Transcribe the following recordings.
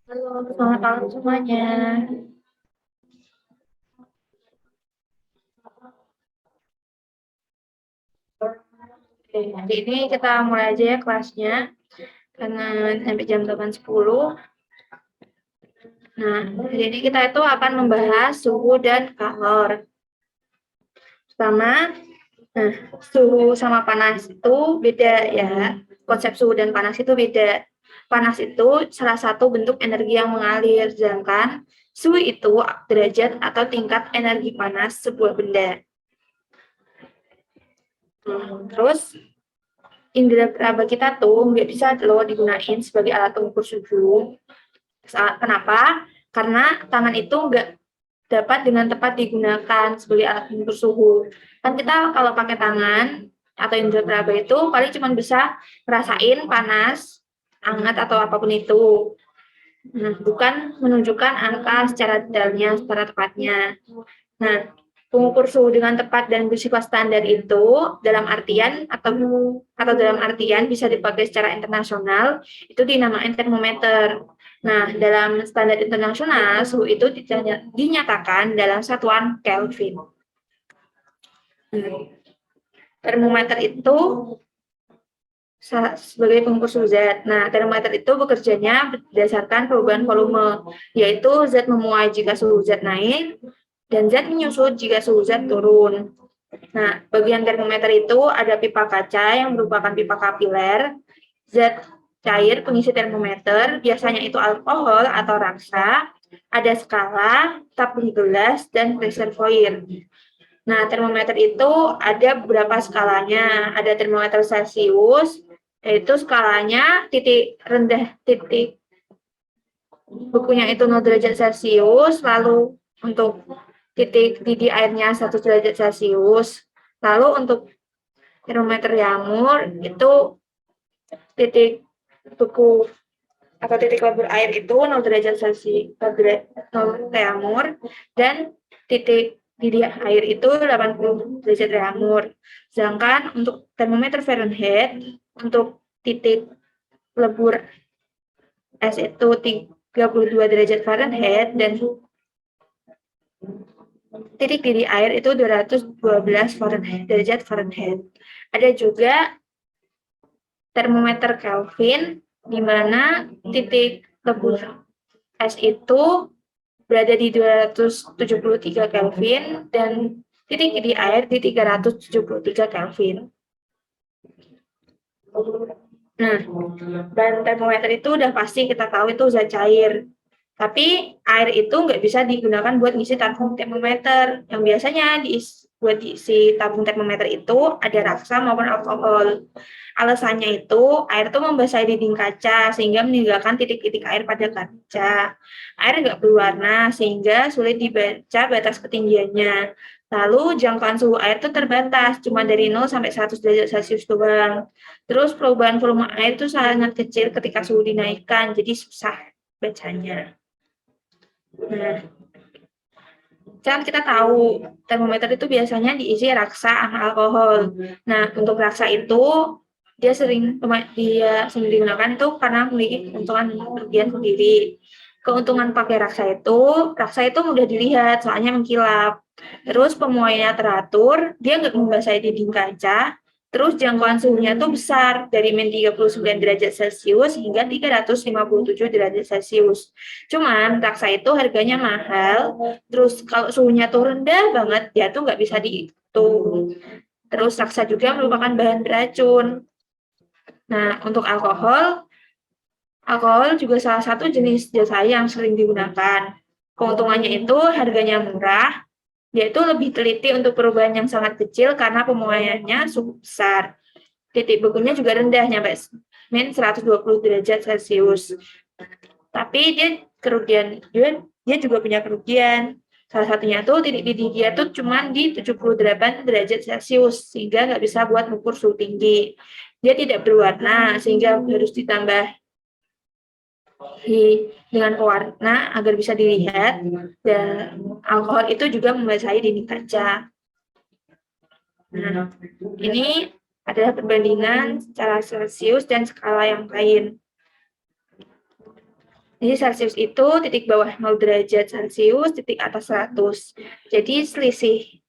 Halo, selamat malam semuanya. Oke, hari ini kita mulai aja ya kelasnya, karena sampai jam 8.10. Nah, hari ini kita itu akan membahas suhu dan kalor. Pertama, nah, suhu sama panas itu beda ya. Konsep suhu dan panas itu beda. Panas itu salah satu bentuk energi yang mengalir, sedangkan suhu itu derajat atau tingkat energi panas sebuah benda. Terus indera peraba kita tuh nggak bisa loh digunain sebagai alat pengukur suhu. Kenapa? Karena tangan itu nggak dapat dengan tepat digunakan sebagai alat pengukur suhu. Kan kita kalau pakai tangan atau indera peraba itu paling cuma bisa ngerasain panas, hangat atau apapun itu. Nah, bukan menunjukkan angka secara detailnya, secara tepatnya. Nah, pengukur suhu dengan tepat dan bersifat standar itu dalam artian atau dalam artian bisa dipakai secara internasional itu dinamakan termometer. Nah, dalam standar internasional suhu itu dinyatakan dalam satuan Kelvin. Termometer itu sebagai pengukur suhu zat. Nah, termometer itu bekerjanya berdasarkan perubahan volume, yaitu zat memuai jika suhu zat naik dan zat menyusut jika suhu zat turun. Nah, bagian termometer itu ada pipa kaca yang merupakan pipa kapiler, zat cair pengisi termometer, biasanya itu alkohol atau raksa, ada skala, tabung gelas, dan reservoir. Nah, termometer itu ada beberapa skalanya. Ada termometer Celcius, yaitu skalanya titik rendah, titik bukunya itu 0 derajat Celcius, lalu untuk titik didih airnya 1 derajat Celcius. Lalu untuk termometer Yamur itu titik buku atau titik lebur air itu 0 derajat Celcius, 0 Yamur, dan titik didih air itu 80 derajat Yamur. Sedangkan untuk termometer Fahrenheit, untuk titik lebur es itu 32 derajat Fahrenheit dan titik didih air itu 212 derajat Fahrenheit. Ada juga termometer Kelvin, di mana titik lebur es itu berada di 273 Kelvin dan titik didih air di 373 Kelvin. Nah, bahan termometer itu udah pasti kita tahu itu zat cair. Tapi air itu nggak bisa digunakan buat ngisi tabung termometer. Yang biasanya buat diisi tabung termometer itu ada raksa maupun alkohol. Alasannya itu air itu membasahi dinding kaca sehingga meninggalkan titik-titik air pada kaca. Air nggak berwarna sehingga sulit dibaca batas ketinggiannya. Lalu jangkauan suhu air itu terbatas, cuma dari 0 sampai 100 derajat Celcius doang. Terus perubahan volume air itu sangat kecil ketika suhu dinaikkan, jadi susah bacanya. Nah, kan kita tahu termometer itu biasanya diisi raksa sama alkohol. Nah, untuk raksa itu dia sering digunakan itu karena memiliki keuntungan kerugian sendiri. Keuntungan pakai raksa itu mudah dilihat soalnya mengkilap. Terus pemuaiannya teratur, dia nggak membasahi dinding kaca. Terus jangkauan suhunya tuh besar dari -39 derajat Celcius hingga 357 derajat Celcius. Cuman raksa itu harganya mahal. Terus kalau suhunya tuh rendah banget, dia tuh nggak bisa dihitung. Terus raksa juga merupakan bahan beracun. Nah, untuk alkohol juga salah satu jenis jasa yang sering digunakan. Keuntungannya itu harganya murah, dia itu lebih teliti untuk perubahan yang sangat kecil karena pemuaiannya cukup besar. Titik bekunya juga rendah, nyampe -120 derajat Celcius. Tapi dia juga punya kerugian. Salah satunya tuh titik didih dia tuh cuma di 78 derajat Celcius, sehingga nggak bisa buat mengukur suhu tinggi. Dia tidak berwarna, sehingga harus ditambah dengan pewarna agar bisa dilihat, dan alkohol itu juga membasahi dinding kaca. Nah, ini adalah perbandingan secara Celcius dan skala yang lain. Jadi Celsius itu titik bawah 0 derajat Celcius, titik atas 100. Jadi selisih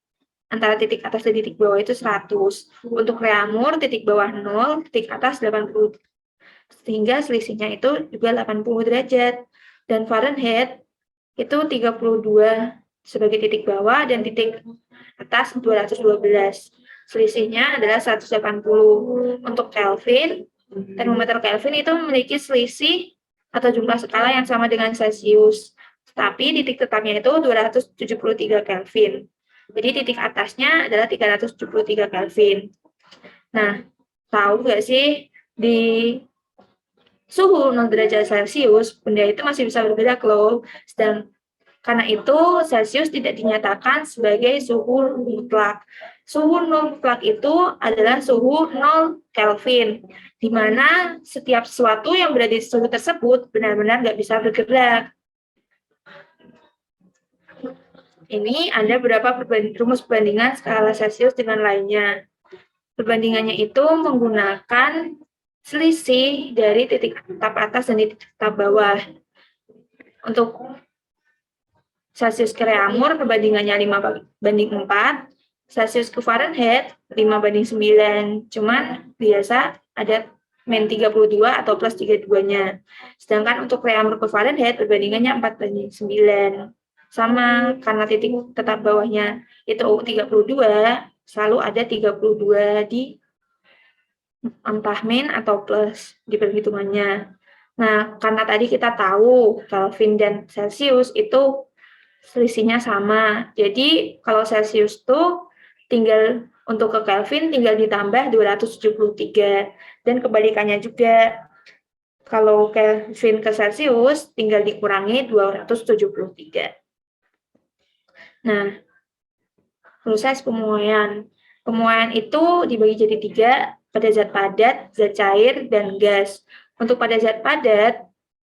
antara titik atas dan titik bawah itu 100. Untuk Reaumur, titik bawah 0, titik atas 80. Sehingga selisihnya itu juga 80 derajat. Dan Fahrenheit itu 32 sebagai titik bawah dan titik atas 212. Selisihnya adalah 180. Untuk Kelvin, termometer Kelvin itu memiliki selisih atau jumlah skala yang sama dengan Celsius. Tapi titik tetapnya itu 273 Kelvin. Jadi titik atasnya adalah 373 Kelvin. Nah, tahu nggak sih di suhu 0 derajat Celcius, benda itu masih bisa bergerak loh. Sedang karena itu, Celsius tidak dinyatakan sebagai suhu mutlak. Suhu mutlak itu adalah suhu 0 Kelvin, di mana setiap sesuatu yang berada di suhu tersebut benar-benar nggak bisa bergerak. Ini ada beberapa rumus perbandingan skala Celsius dengan lainnya. Perbandingannya itu menggunakan selisih dari titik tetap atas dan titik tetap bawah. Untuk Celsius ke Reaumur perbandingannya 5:4, Celsius ke Fahrenheit 5:9. Cuman biasa ada min 32 atau plus 32-nya. Sedangkan untuk Reaumur ke Fahrenheit perbandingannya 4:9. Sama, karena titik tetap bawahnya itu 32, selalu ada 32 di entah min atau plus di perhitungannya. Nah, karena tadi kita tahu Kelvin dan Celsius itu selisihnya sama. Jadi kalau Celsius tuh tinggal untuk ke Kelvin tinggal ditambah 273 dan kebalikannya juga. Kalau Kelvin ke Celsius tinggal dikurangi 273. Nah, proses pemuaian. Pemuaian itu dibagi jadi 3, pada zat padat, zat cair, dan gas. Untuk pada zat padat,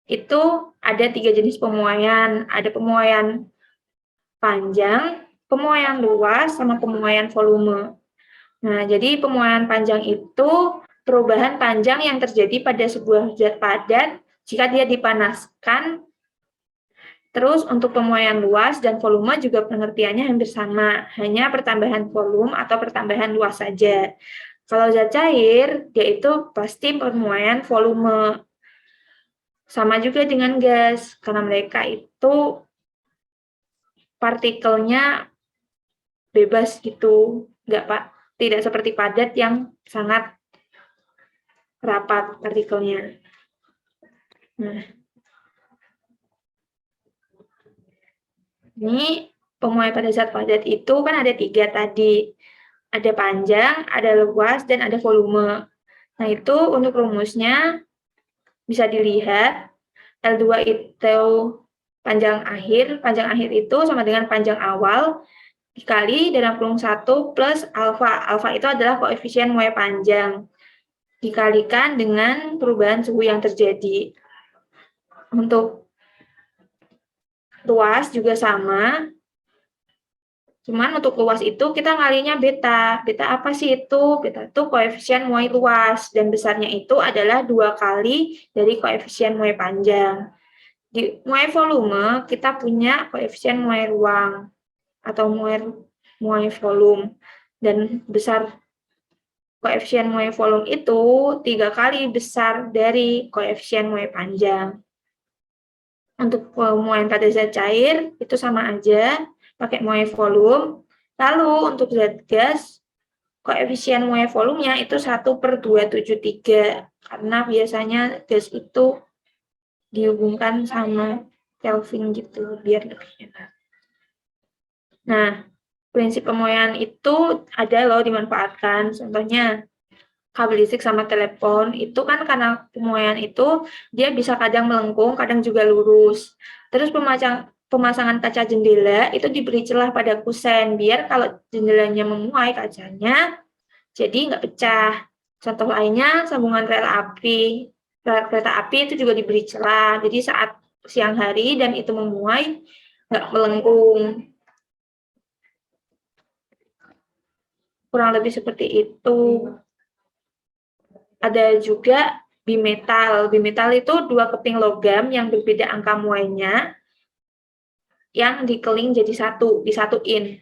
itu ada 3 jenis pemuaian. Ada pemuaian panjang, pemuaian luas, sama pemuaian volume. Nah, jadi pemuaian panjang itu perubahan panjang yang terjadi pada sebuah zat padat jika dia dipanaskan. Terus untuk pemuaian luas dan volume juga pengertiannya hampir sama, hanya pertambahan volume atau pertambahan luas saja. Kalau zat cair, dia itu pasti pemuaian volume. Sama juga dengan gas, karena mereka itu partikelnya bebas gitu, tidak seperti padat yang sangat rapat partikelnya. Nah, ini pemuaian pada zat padat itu kan ada 3 tadi. Ada panjang, ada luas, dan ada volume. Nah, itu untuk rumusnya bisa dilihat. L2 itu panjang akhir itu sama dengan panjang awal, dikali dalam kurung 1 plus alfa. Alfa itu adalah koefisien muai panjang. Dikalikan dengan perubahan suhu yang terjadi. Untuk luas juga sama. Cuman untuk luas itu kita ngalinya beta. Beta apa sih itu? Beta itu koefisien muai luas. Dan besarnya itu adalah 2 kali dari koefisien muai panjang. Di muai volume, kita punya koefisien muai ruang. Atau muai volume. Dan besar koefisien muai volume itu 3 kali besar dari koefisien muai panjang. Untuk pemuaian pada zat cair, itu sama aja. Pakai muai volume. Lalu untuk zat gas, koefisien muai volumenya itu 1/273. Karena biasanya gas itu dihubungkan sama Kelvin gitu, biar lebih enak. Nah, prinsip pemuaian itu ada loh dimanfaatkan. Contohnya, kabel listrik sama telepon, itu kan karena pemuaian itu, dia bisa kadang melengkung, kadang juga lurus. Terus pemasangan kaca jendela itu diberi celah pada kusen biar kalau jendelanya memuai kacanya jadi nggak pecah. Contoh lainnya sambungan rel kereta api itu juga diberi celah. Jadi saat siang hari dan itu memuai nggak melengkung. Kurang lebih seperti itu. Ada juga bimetal. Bimetal itu dua keping logam yang berbeda angka muainya yang dikeling jadi satu, disatuin.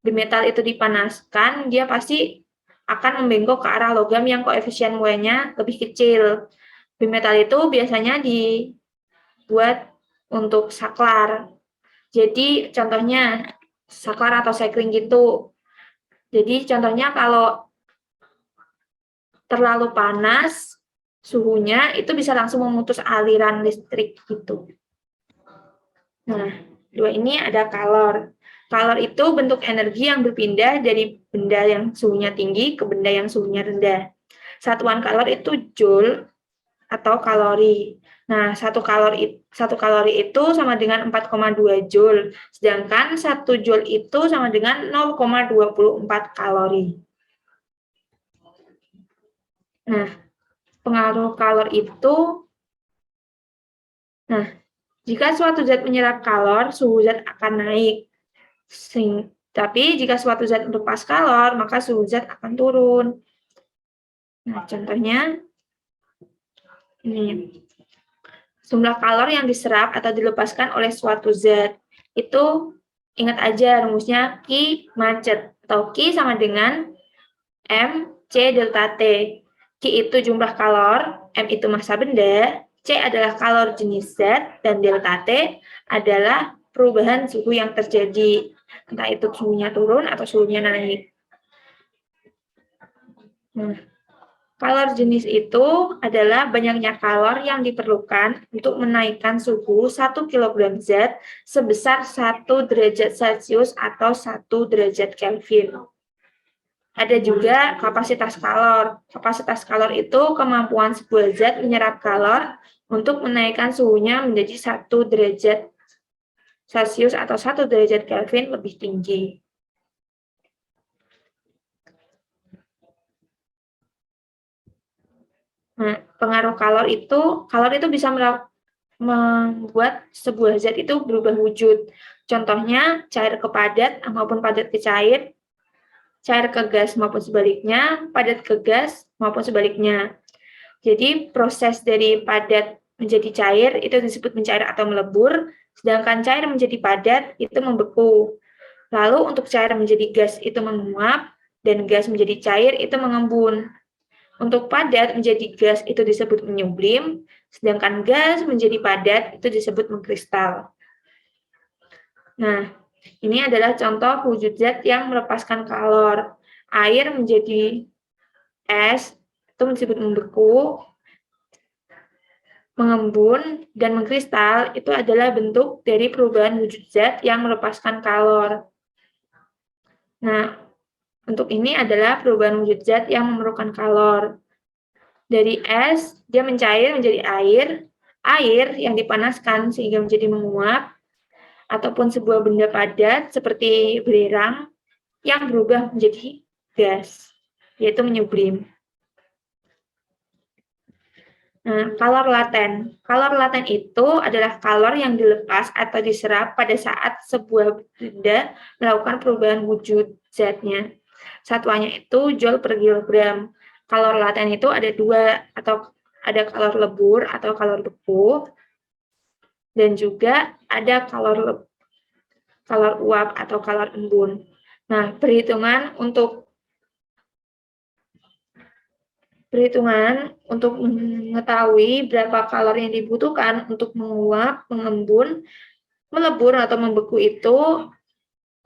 Bimetal itu dipanaskan, dia pasti akan membengkok ke arah logam yang koefisien muainya lebih kecil. Bimetal itu biasanya dibuat untuk saklar. Jadi contohnya saklar atau cycling gitu. Jadi contohnya kalau terlalu panas suhunya itu bisa langsung memutus aliran listrik gitu. Nah, dua ini ada kalor. Kalor itu bentuk energi yang berpindah dari benda yang suhunya tinggi ke benda yang suhunya rendah. Satuan kalor itu joule atau kalori. Nah, satu kalori itu sama dengan 4,2 joule, sedangkan 1 joule itu sama dengan 0,24 kalori. Nah, pengaruh kalor itu, jika suatu zat menyerap kalor, suhu zat akan naik. Tapi jika suatu zat melepas kalor, maka suhu zat akan turun. Nah, contohnya ini. Jumlah kalor yang diserap atau dilepaskan oleh suatu zat. Itu ingat aja rumusnya Q macet. Atau Q sama dengan M C delta T. Q itu jumlah kalor, M itu massa benda, C adalah kalor jenis zat, dan delta T adalah perubahan suhu yang terjadi. Entah itu suhunya turun atau suhunya naik. Nah, kalor jenis itu adalah banyaknya kalor yang diperlukan untuk menaikkan suhu 1 kg zat sebesar 1 derajat Celcius atau 1 derajat Kelvin. Ada juga kapasitas kalor. Kapasitas kalor itu kemampuan sebuah zat menyerap kalor untuk menaikkan suhunya menjadi 1 derajat Celcius atau 1 derajat Kelvin lebih tinggi. Nah, pengaruh kalor itu bisa membuat sebuah zat itu berubah wujud. Contohnya cair ke padat maupun padat ke cair, cair ke gas maupun sebaliknya, padat ke gas maupun sebaliknya. Jadi proses dari padat menjadi cair itu disebut mencair atau melebur, sedangkan cair menjadi padat itu membeku. Lalu untuk cair menjadi gas itu menguap, dan gas menjadi cair itu mengembun. Untuk padat menjadi gas itu disebut menyublim, sedangkan gas menjadi padat itu disebut mengkristal. Nah, ini adalah contoh wujud zat yang melepaskan kalor. Air menjadi es itu disebut membeku, mengembun, dan mengkristal itu adalah bentuk dari perubahan wujud zat yang melepaskan kalor. Nah, untuk ini adalah perubahan wujud zat yang memerlukan kalor. Dari es, dia mencair menjadi air yang dipanaskan sehingga menjadi menguap, ataupun sebuah benda padat seperti belerang yang berubah menjadi gas, yaitu menyublim. Nah, kalor laten. Kalor laten itu adalah kalor yang dilepas atau diserap pada saat sebuah benda melakukan perubahan wujud zatnya. Satuannya itu joule per kilogram. Kalor laten itu ada dua, atau ada kalor lebur atau kalor beku, dan juga ada kalor uap atau kalor embun. Nah, perhitungan untuk mengetahui berapa kalor yang dibutuhkan untuk menguap, mengembun, melebur atau membeku itu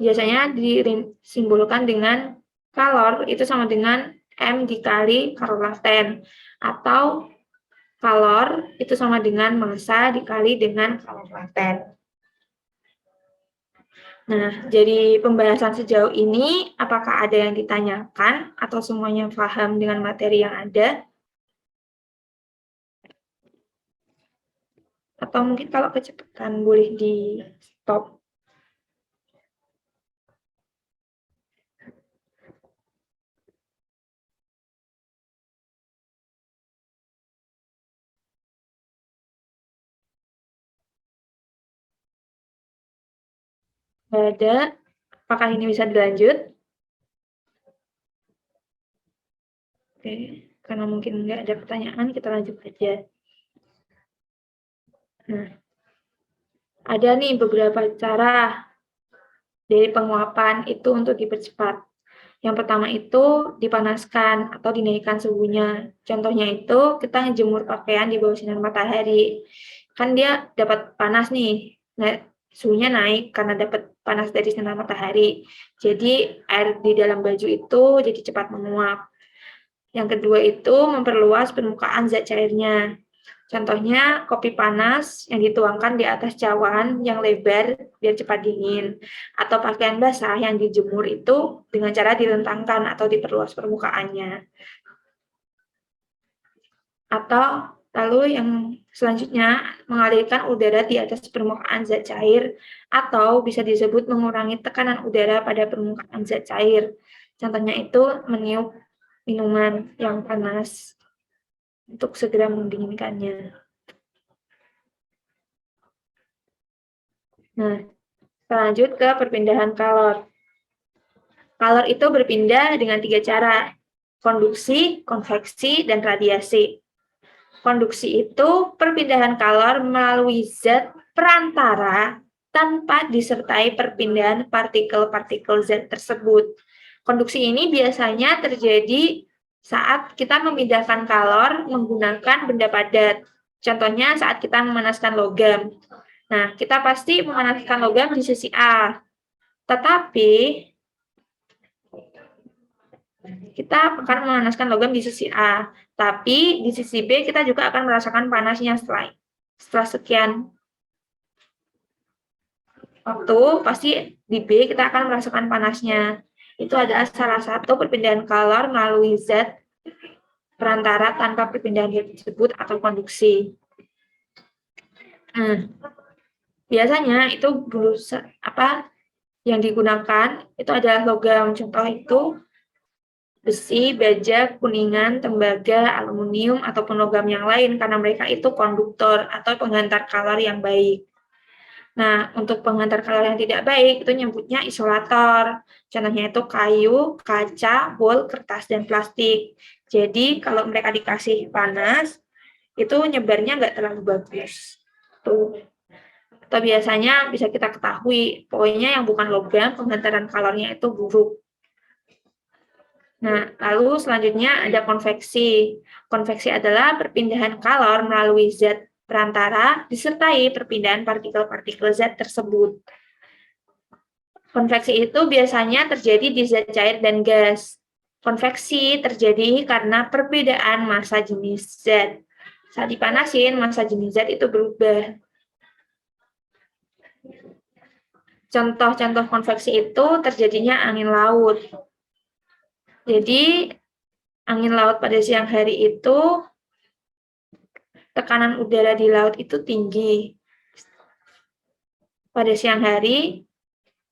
biasanya disimbolkan dengan kalor itu sama dengan M dikali kalor laten, atau kalor itu sama dengan massa dikali dengan kalor laten. Nah, jadi pembahasan sejauh ini, apakah ada yang ditanyakan atau semuanya paham dengan materi yang ada? Atau mungkin kalau kecepatan boleh di stop. Nggak ada. Apakah ini bisa dilanjut? Oke. karena mungkin nggak ada pertanyaan, kita lanjut aja. Nah, ada nih beberapa cara dari penguapan itu untuk dipercepat. Yang pertama itu dipanaskan atau dinaikkan suhunya. Contohnya itu kita ngejemur pakaian di bawah sinar matahari. Kan dia dapat panas nih. Nah, suhunya naik karena dapat panas dari sinar matahari. Jadi air di dalam baju itu jadi cepat menguap. Yang kedua itu memperluas permukaan zat cairnya. Contohnya kopi panas yang dituangkan di atas cawan yang lebar biar cepat dingin. Atau pakaian basah yang dijemur itu dengan cara direntangkan atau diperluas permukaannya. Atau lalu yang selanjutnya mengalirkan udara di atas permukaan zat cair atau bisa disebut mengurangi tekanan udara pada permukaan zat cair. Contohnya itu meniup minuman yang panas untuk segera mendinginkannya. Nah, lanjut ke perpindahan kalor. Kalor itu berpindah dengan 3 cara, konduksi, konveksi, dan radiasi. Konduksi itu perpindahan kalor melalui zat perantara tanpa disertai perpindahan partikel-partikel zat tersebut. Konduksi ini biasanya terjadi saat kita memindahkan kalor menggunakan benda padat. Contohnya saat kita memanaskan logam. Nah, kita pasti memanaskan logam di sisi A. Tetapi kita akan memanaskan logam di sisi A. Tapi di sisi B kita juga akan merasakan panasnya setelah sekian waktu, pasti di B kita akan merasakan panasnya. Itu adalah salah satu perpindahan kalor melalui zat perantara tanpa perpindahan tersebut atau konduksi. Biasanya itu yang digunakan itu adalah logam. Contoh itu besi, baja, kuningan, tembaga, aluminium, ataupun logam yang lain karena mereka itu konduktor atau penghantar kalor yang baik. Nah, untuk penghantar kalor yang tidak baik itu nyebutnya isolator. Contohnya itu kayu, kaca, bol, kertas, dan plastik. Jadi kalau mereka dikasih panas, itu nyebarnya nggak terlalu bagus. Tuh. Atau biasanya bisa kita ketahui, pokoknya yang bukan logam, penghantaran kalornya itu buruk. Nah, lalu selanjutnya ada konveksi. Konveksi adalah perpindahan kalor melalui zat perantara disertai perpindahan partikel-partikel zat tersebut. Konveksi itu biasanya terjadi di zat cair dan gas. Konveksi terjadi karena perbedaan massa jenis zat. Saat dipanasin, massa jenis zat itu berubah. Contoh-contoh konveksi itu terjadinya angin laut. Jadi, angin laut pada siang hari itu tekanan udara di laut itu tinggi. Pada siang hari,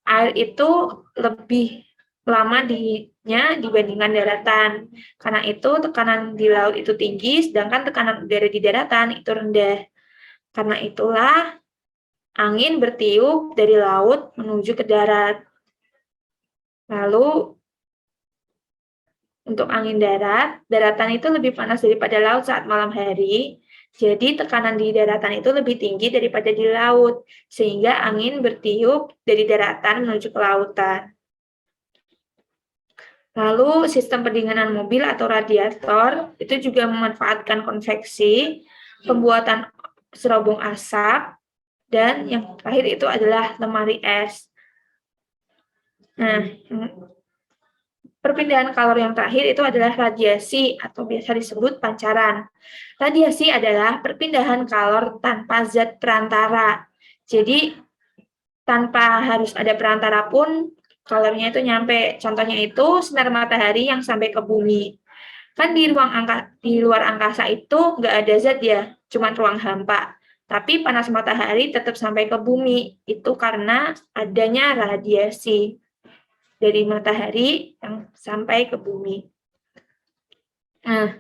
air itu lebih lama dinginnya dibandingkan daratan. Karena itu tekanan di laut itu tinggi, sedangkan tekanan udara di daratan itu rendah. Karena itulah angin bertiup dari laut menuju ke darat. Lalu, untuk angin darat, daratan itu lebih panas daripada laut saat malam hari. Jadi tekanan di daratan itu lebih tinggi daripada di laut, sehingga angin bertiup dari daratan menuju ke lautan. Lalu sistem pendinginan mobil atau radiator itu juga memanfaatkan konveksi, pembuatan serobong asap, dan yang terakhir itu adalah lemari es. Nah, perpindahan kalor yang terakhir itu adalah radiasi atau biasa disebut pancaran. Radiasi adalah perpindahan kalor tanpa zat perantara. Jadi tanpa harus ada perantara pun kalornya itu nyampe. Contohnya itu sinar matahari yang sampai ke bumi. Kan di luar angkasa itu nggak ada zat ya, cuma ruang hampa. Tapi panas matahari tetap sampai ke bumi. Itu karena adanya radiasi dari matahari yang sampai ke bumi. Nah,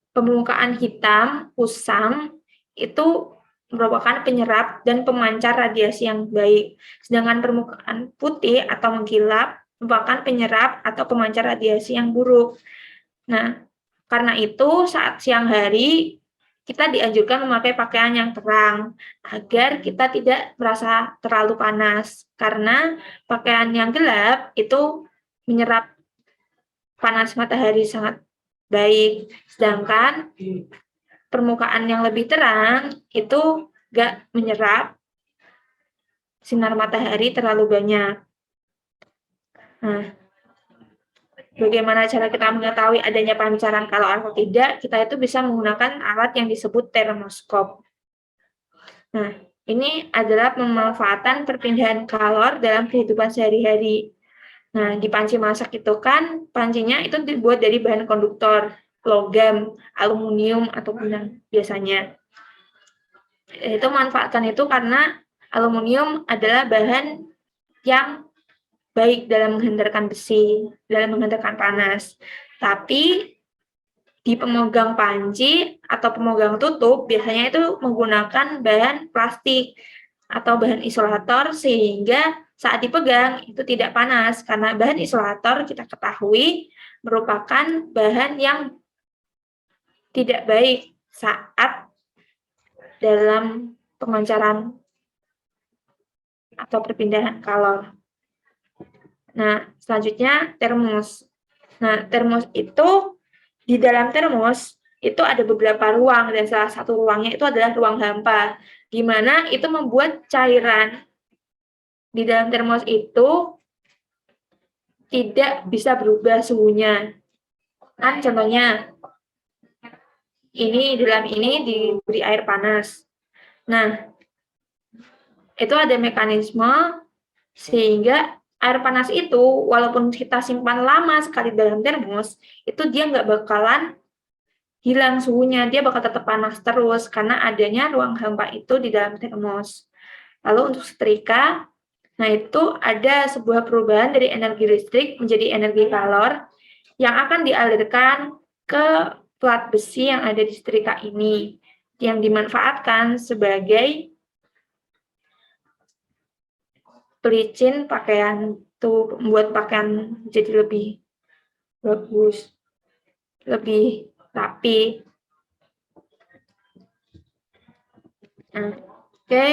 permukaan hitam, kusam, itu merupakan penyerap dan pemancar radiasi yang baik. Sedangkan permukaan putih atau mengkilap merupakan penyerap atau pemancar radiasi yang buruk. Nah, Karena itu saat siang hari kita dianjurkan memakai pakaian yang terang agar kita tidak merasa terlalu panas. Karena pakaian yang gelap itu menyerap panas matahari sangat baik. Sedangkan permukaan yang lebih terang itu nggak menyerap sinar matahari terlalu banyak. Nah, bagaimana cara kita mengetahui adanya pancaran kalor atau tidak? Kita itu bisa menggunakan alat yang disebut termoskop. Nah, ini adalah pemanfaatan perpindahan kalor dalam kehidupan sehari-hari. Nah, di panci masak itu kan, pancinya itu dibuat dari bahan konduktor, logam, aluminium, atau benang biasanya. Itu manfaatkan itu karena aluminium adalah bahan yang baik dalam menghindarkan besi, dalam menghindarkan panas. Tapi di pemegang panci atau pemegang tutup biasanya itu menggunakan bahan plastik atau bahan isolator sehingga saat dipegang itu tidak panas karena bahan isolator kita ketahui merupakan bahan yang tidak baik saat dalam pemancaran atau perpindahan kalor. Nah, selanjutnya termos. Nah, termos itu di dalam termos itu ada beberapa ruang dan salah satu ruangnya itu adalah ruang hampa, di mana itu membuat cairan di dalam termos itu tidak bisa berubah suhunya. Kan contohnya ini dalam ini diberi air panas. Nah, itu ada mekanisme sehingga air panas itu walaupun kita simpan lama sekali dalam termos, itu dia nggak bakalan hilang suhunya, dia bakal tetap panas terus karena adanya ruang hampa itu di dalam termos. Lalu untuk setrika, nah itu ada sebuah perubahan dari energi listrik menjadi energi kalor yang akan dialirkan ke plat besi yang ada di setrika ini, yang dimanfaatkan sebagai pelicin pakaian, itu membuat pakaian jadi lebih bagus, lebih rapi. Nah, oke.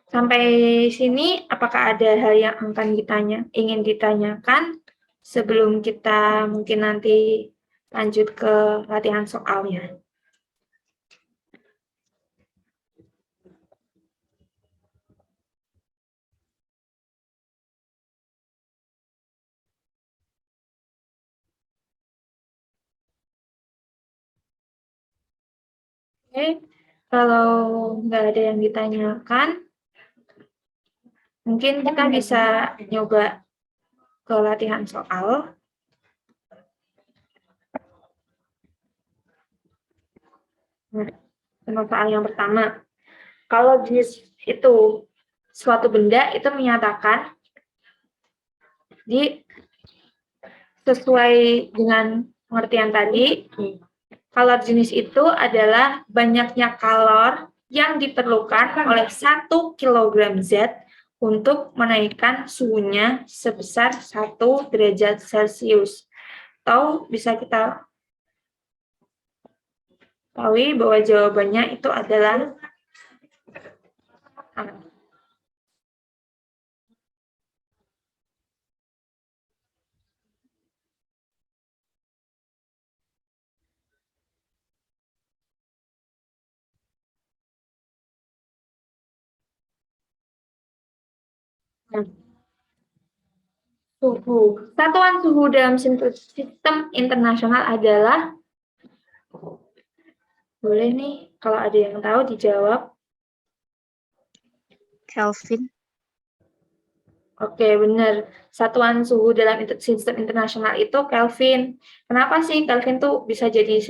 Sampai sini, apakah ada hal yang akan ingin ditanyakan sebelum kita mungkin nanti lanjut ke latihan soalnya? Oke, kalau nggak ada yang ditanyakan, mungkin kita bisa nyoba ke latihan soal. Nah, soal yang pertama, kalau jenis itu suatu benda itu menyatakan sesuai dengan pengertian tadi, kalor jenis itu adalah banyaknya kalor yang diperlukan oleh 1 kg zat untuk menaikkan suhunya sebesar 1 derajat Celcius. Atau bisa kita tahu bahwa jawabannya itu adalah suhu. Satuan suhu dalam sistem internasional adalah, boleh nih kalau ada yang tahu dijawab. Kelvin. Oke, benar. Satuan suhu dalam sistem internasional itu Kelvin. Kenapa sih Kelvin tuh bisa jadi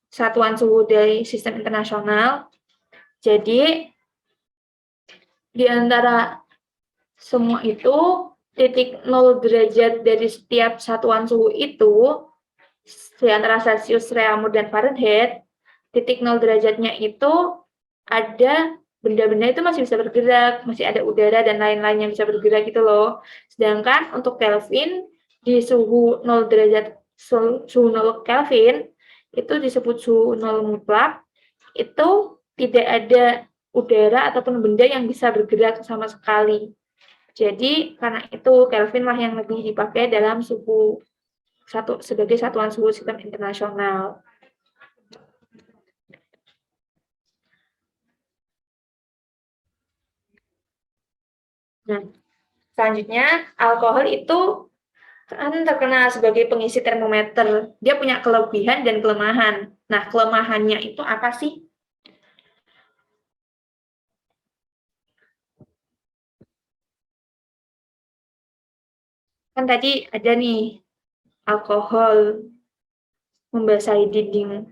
satuan suhu dari sistem internasional? Jadi, di antara semua itu, titik 0 derajat dari setiap satuan suhu itu, di antara Celsius, Reaumur, dan Fahrenheit, titik 0 derajatnya itu ada benda-benda itu masih bisa bergerak, masih ada udara dan lain-lain yang bisa bergerak gitu loh. Sedangkan untuk Kelvin, di suhu 0 derajat suhu 0 Kelvin itu disebut suhu 0 mutlak, itu tidak ada udara ataupun benda yang bisa bergerak sama sekali. Jadi karena itu Kelvin lah yang lebih dipakai dalam suhu sebagai satuan suhu sistem internasional. Nah, selanjutnya alkohol itu kan terkenal sebagai pengisi termometer. Dia punya kelebihan dan kelemahan. Nah, kelemahannya itu apa sih? Kan tadi ada nih alkohol membasahi dinding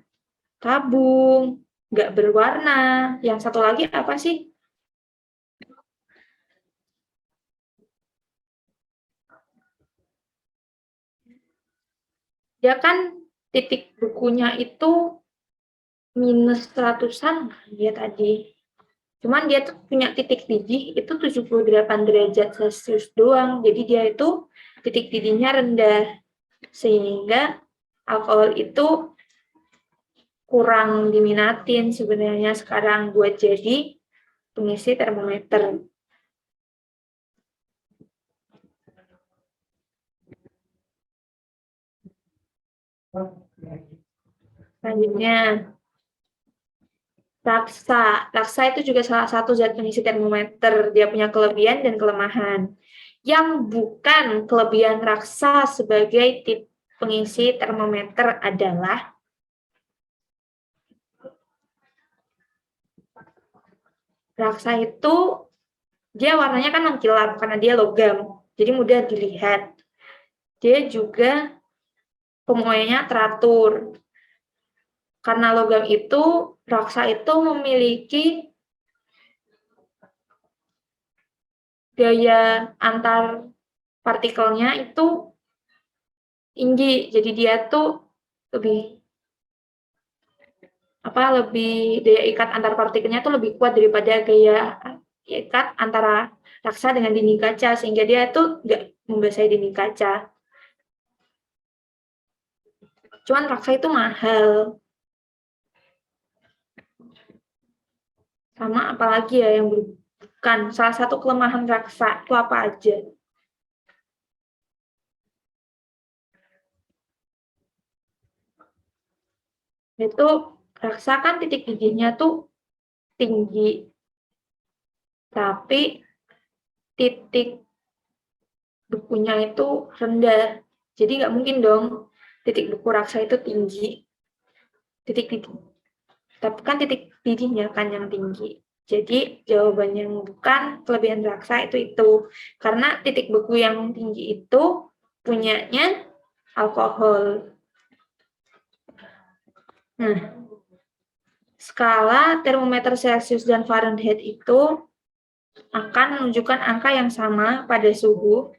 tabung, nggak berwarna. Yang satu lagi apa sih? Dia kan titik bukunya itu minus seratusan ya tadi. Cuman dia tuh punya titik didih itu 78 derajat Celcius doang. Jadi dia itu titik didihnya rendah. Sehingga alkohol itu kurang diminatin sebenarnya sekarang buat jadi pengisi termometer. Selanjutnya, raksa. Raksa itu juga salah satu zat pengisi termometer. Dia punya kelebihan dan kelemahan. Yang bukan kelebihan raksa sebagai tip pengisi termometer adalah raksa itu dia warnanya kan mengkilap karena dia logam. Jadi mudah dilihat. Dia juga pemuaiannya teratur. Karena logam itu, raksa itu memiliki gaya antar partikelnya itu tinggi. Jadi dia tuh lebih daya ikat antar partikelnya tuh lebih kuat daripada gaya ikat antara raksa dengan dinding kaca, sehingga dia tuh nggak membasahi dinding kaca. Cuman raksa itu mahal. Sama apalagi ya yang bukan. Salah satu kelemahan raksa itu apa aja? Itu raksa kan titik didihnya tuh tinggi. Tapi titik bukunya itu rendah. Jadi nggak mungkin dong titik buku raksa itu tinggi. Titik didih. Tapi kan titik didihnya kan yang tinggi. Jadi jawaban yang bukan kelebihan raksa itu. Karena titik buku yang tinggi itu punyanya alkohol. Nah, skala termometer Celcius dan Fahrenheit itu akan menunjukkan angka yang sama pada suhu.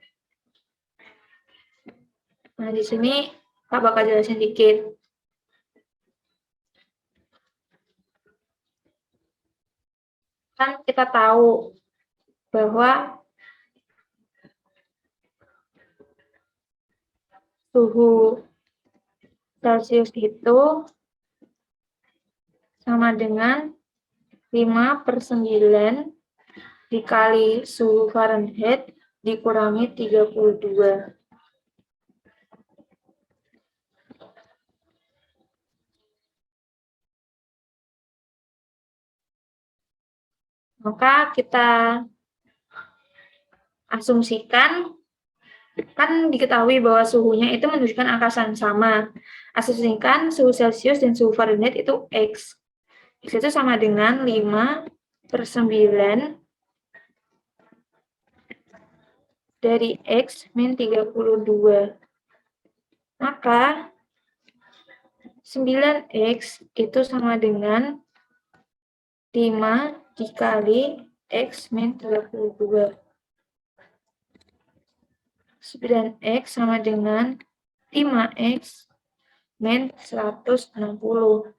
Nah, di sini Pak bakal jelasin dikit. Kan kita tahu bahwa suhu Celcius itu sama dengan 5/9 dikali suhu Fahrenheit dikurangi 32. Maka kita asumsikan, kan diketahui bahwa suhunya itu menunjukkan angka yang sama. Asumsikan suhu Celcius dan suhu Fahrenheit itu X. X itu sama dengan 5/9 dari X min 32. Maka 9X itu sama dengan 5 dikali X min 32. 9X sama dengan 5X min 160.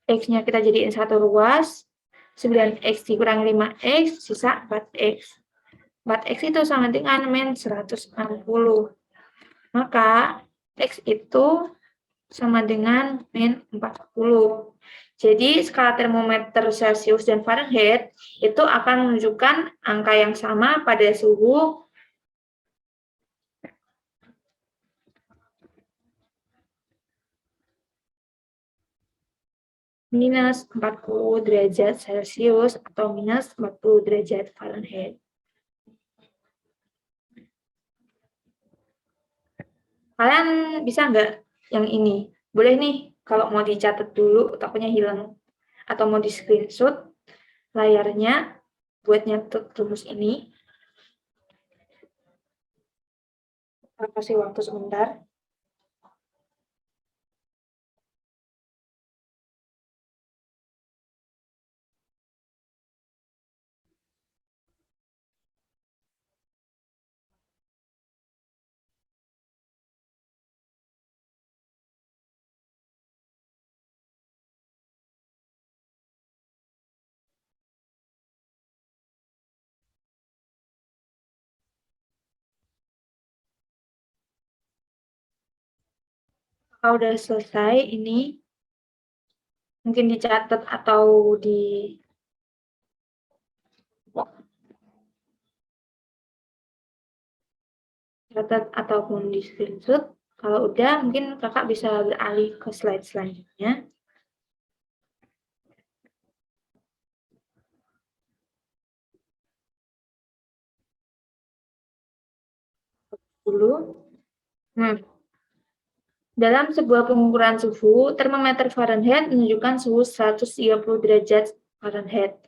X-nya kita jadiin satu ruas, 9X dikurangi 5X, sisa 4X. 4X itu sama dengan min 160. Maka X itu sama dengan min 40. Jadi skala termometer Celcius dan Fahrenheit itu akan menunjukkan angka yang sama pada suhu minus 40 derajat Celcius atau minus 40 derajat Fahrenheit. Kalian bisa nggak yang ini? Boleh nih, kalau mau dicatat dulu, takutnya hilang. Atau mau di screenshot layarnya buat nyatet rumus ini. Aku kasih waktu sebentar. Kalau udah selesai, ini mungkin dicatat atau di catat ataupun di screenshot. Kalau udah, mungkin kakak bisa beralih ke slide selanjutnya. Dulu. Dalam sebuah pengukuran suhu, termometer Fahrenheit menunjukkan suhu 130 derajat Fahrenheit.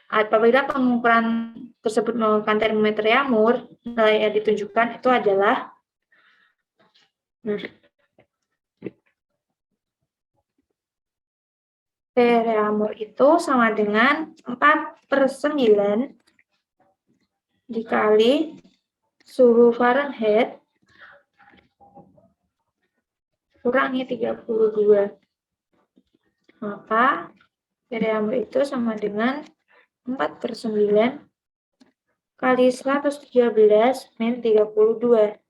Apabila pengukuran tersebut menggunakan termometer Yamur, nilai yang ditunjukkan itu adalah T Yamur itu sama dengan 4/9 dikali suhu Fahrenheit kurangi 32. Maka T Yamur itu sama dengan 4/9 kali 113 min 32.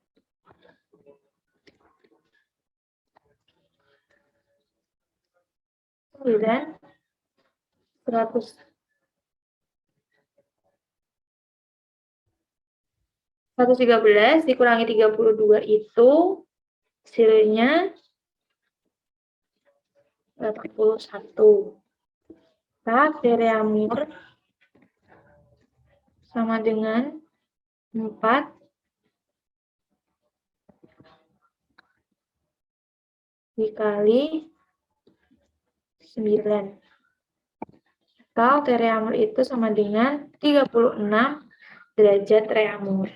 113 dikurangi 32 itu hasilnya 81. Maka Yamur sama dengan 4 dikali 9. Atau Yamur itu sama dengan 36 derajat Yamur.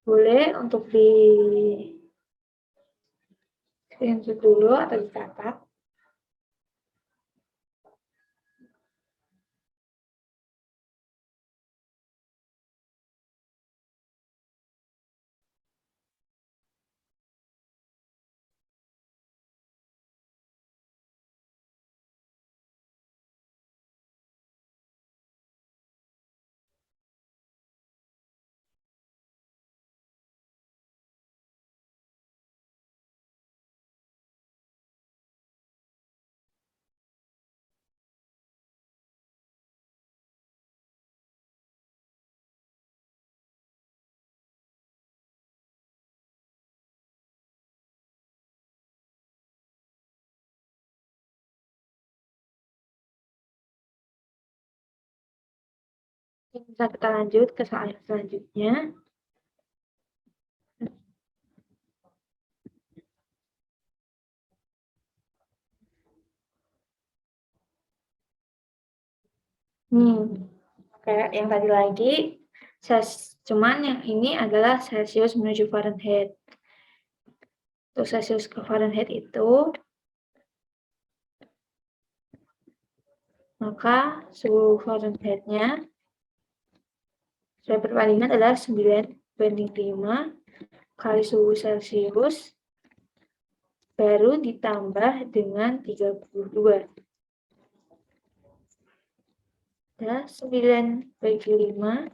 Boleh untuk di screenshot dulu atau dicatat. Bisa kita lanjut ke slide selanjutnya. Kayak yang tadi lagi, cuman yang ini adalah Celsius menuju Fahrenheit. Untuk Celsius ke Fahrenheit itu, maka suhu Fahrenheit-nya sudah perbandingan adalah 9/5 kali suhu Celsius baru ditambah dengan 32. Nah, 9/5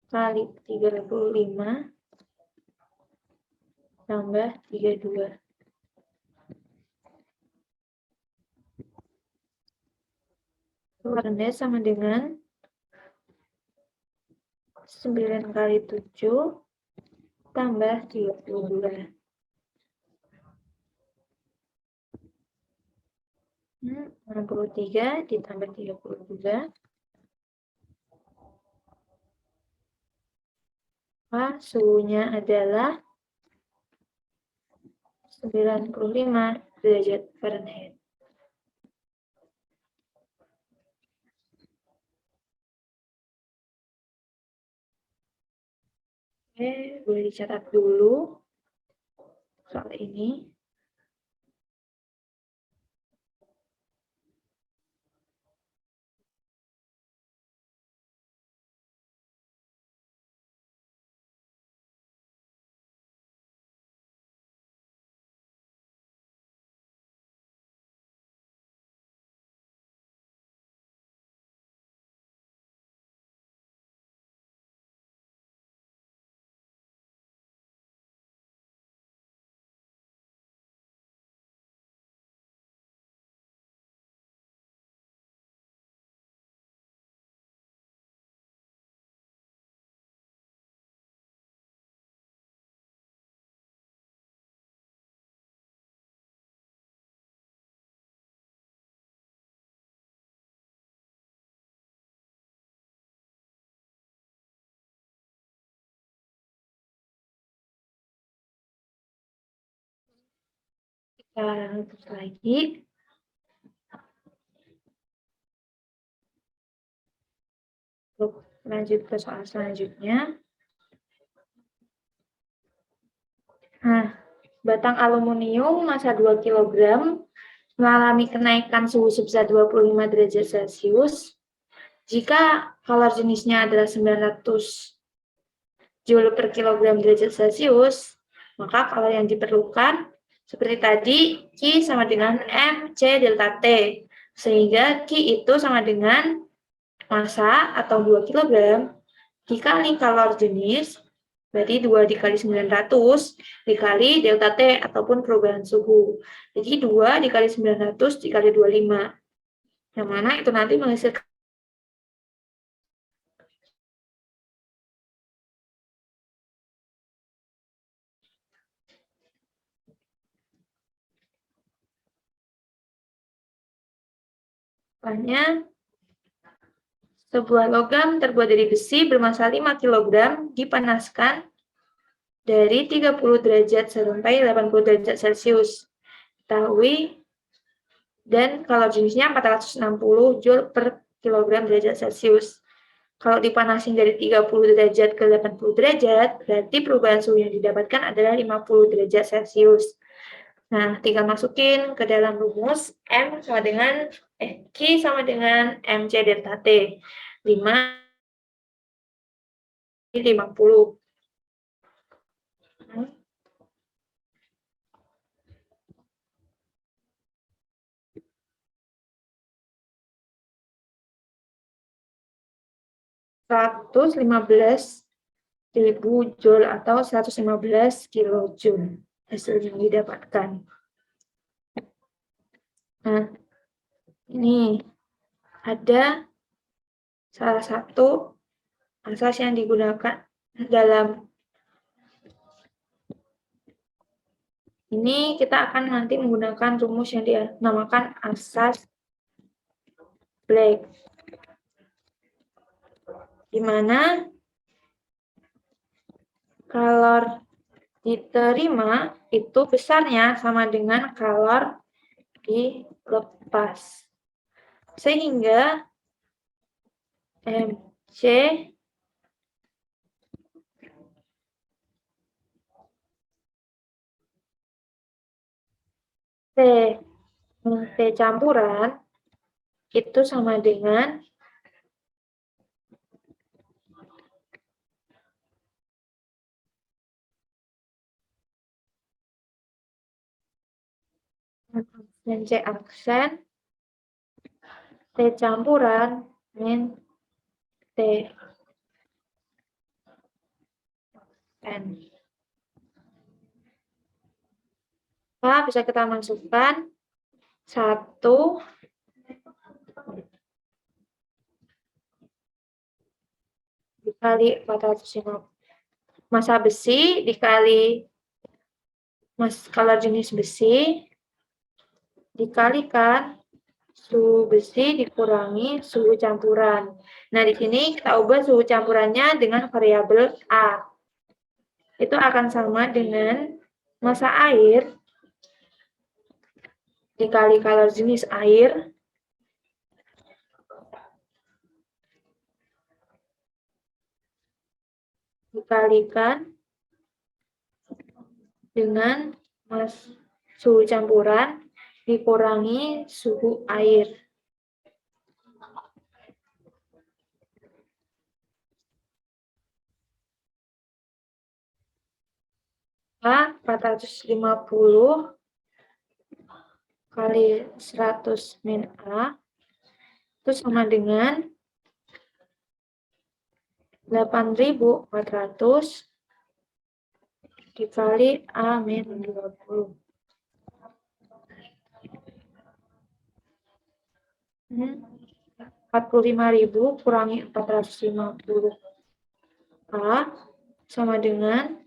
kali 35 tambah 32. Keluarannya sama dengan 9 kali 7 tambah 32. 63 ditambah 32. Suhunya adalah 95 derajat Fahrenheit. Oke, boleh dicatat dulu soal ini. Kita lanjut lagi. Untuk lanjut ke soal selanjutnya. Nah, batang aluminium massa 2 kg mengalami kenaikan suhu sebesar 25 derajat Celcius jika kalor jenisnya adalah 900 Joule per kilogram derajat Celcius, maka kalor yang diperlukan seperti tadi, Q sama dengan MC delta T, sehingga Q itu sama dengan massa atau 2 kg dikali kalor jenis, berarti 2 dikali 900 dikali delta T ataupun perubahan suhu. Jadi 2 dikali 900 dikali 25. Yang mana itu nanti menghasilkan sebuah logam terbuat dari besi bermassa 5 kg dipanaskan dari 30 derajat sampai 80 derajat Celcius. Ketahui, dan kalor jenisnya 460 Joule per kilogram derajat Celcius. Kalau dipanasin dari 30 derajat ke 80 derajat, berarti perubahan suhu yang didapatkan adalah 50 derajat Celcius. Nah, tinggal masukin ke dalam rumus M sama dengan Q sama dengan MC delta T. 5 50. Nah, 115.000 Joule atau 115 kilojoule hasil yang didapatkan. Nah, ini ada salah satu asas yang digunakan dalam ini. Kita akan nanti menggunakan rumus yang dinamakan asas Black, di mana kalor diterima itu besarnya sama dengan kalor dilepas. Sehingga MC T campuran itu sama dengan dan C aksen, T campuran, min T N. Nah, bisa kita masukkan 1 dikali 450. Massa besi dikali skala jenis besi dikalikan suhu besi dikurangi suhu campuran. Nah, di sini kita ubah suhu campurannya dengan variabel A. Itu akan sama dengan massa air dikali kadar jenis air dikalikan dengan suhu campuran dikurangi suhu air. A 450 kali 100 min A itu sama dengan 8.400 dikali A min 20. 45.000 kurangi 450 A sama dengan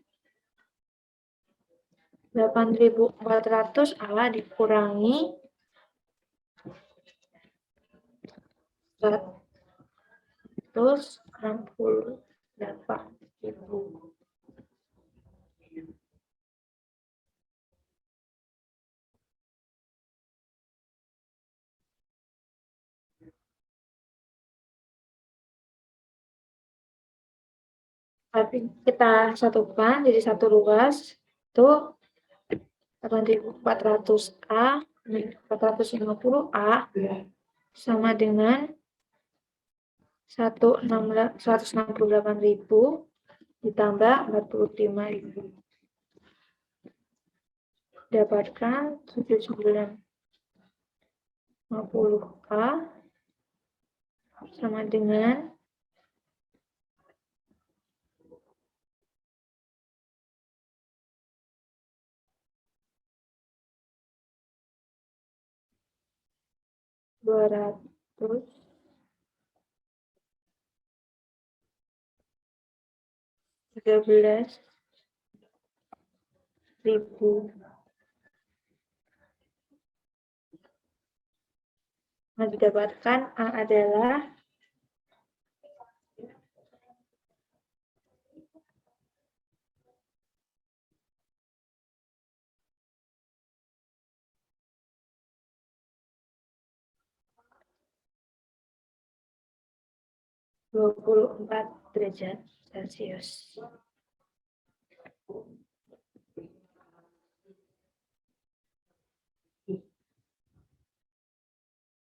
8.400 A dikurangi 168.000. Tapi kita satukan jadi satu ruas itu 8.400 A 450 A sama dengan 168.000 ditambah 45.000. Dapatkan 7950 A sama dengan 213.000. Nah, didapatkan A adalah 24 derajat Celcius.